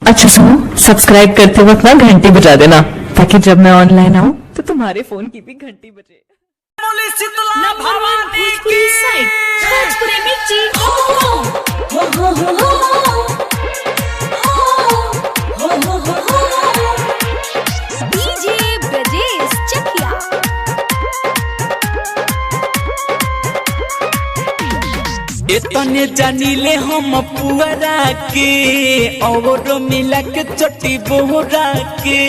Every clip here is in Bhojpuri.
अच्छा सुनो, सब्सक्राइब करते वक्त ना घंटी बजा देना ताकि जब मैं ऑनलाइन आऊँ तो तुम्हारे फोन की भी घंटी बजे। इतने जानिले हम पुअरा के और मिला के चटी बोरा के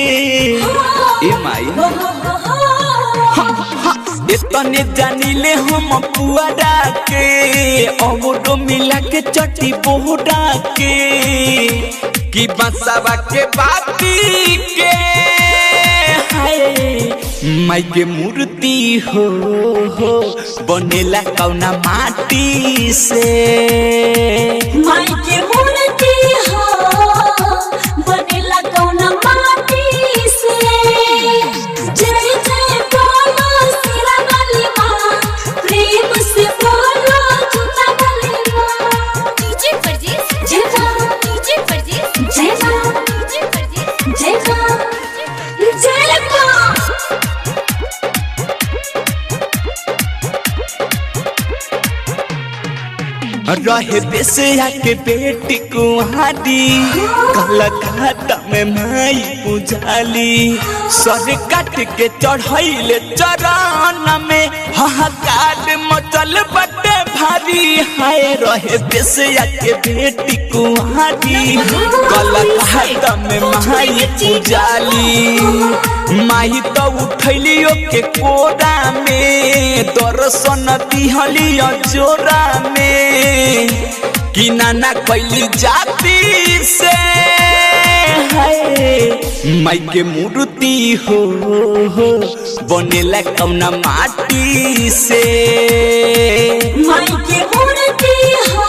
ए माई इतने जानिले हम पुअरा के और मिला के चटी बोरा के कि बसवा के बाती के माई के मूर्ति हो बनेला कौना माटी से। माई के मूर्ति हो बनेला कौना माटी से। जय जय बोलो सिरा वाली माँ, प्रेम से बोलो जूता वाली माँ। डीजे परदेस जय माँ, डीजे परदेस जय माँ, डीजे परदेस जय माँ, जय माँ। रहे बेसिया के बेटी कुहारी कलकत्ता में माई पुजाली सर काट के चढ़ैले चरण में हाहाकार मचल बटे भारी हाय। रहे बेसिया के बेटी कुहारी कलकत्ता में माई पुजाली माई तो उठैलियो के कोरा में दर्शन दिहलियो जोरा में कि नाना कैली जाति से है। माई के मूर्ति हो बनेला कौना माटी से। माई के मूर्ति हो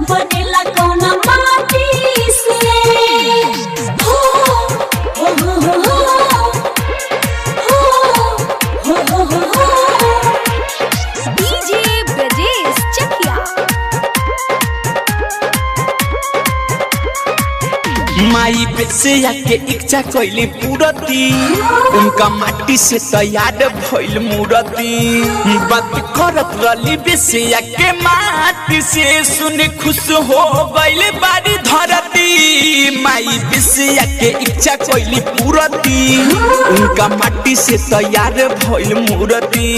बनेला कौना माटी से। हो हो हो हो हो हो हो डीजे ब्रजेश चकिया। माई बेसिया के इच्छा कैली पूरती उनका माटी से तैयार भइल मूर्ति बात करत रली बेसिया के माटी से सुन खुश हो गइल बारी धरती। माई बेसिया के इच्छा कैली पूरती उनका माटी से तैयार भइल मूर्ति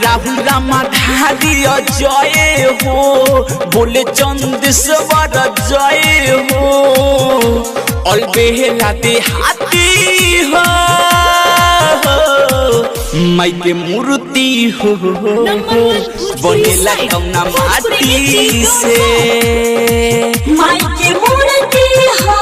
राहुल रामाधारी जय हो बोले चंदेश्वर जय हो अलबेला देहाती हो माई के मूर्ति हो बनेला कौना माटी से। माई के मूर्ति हो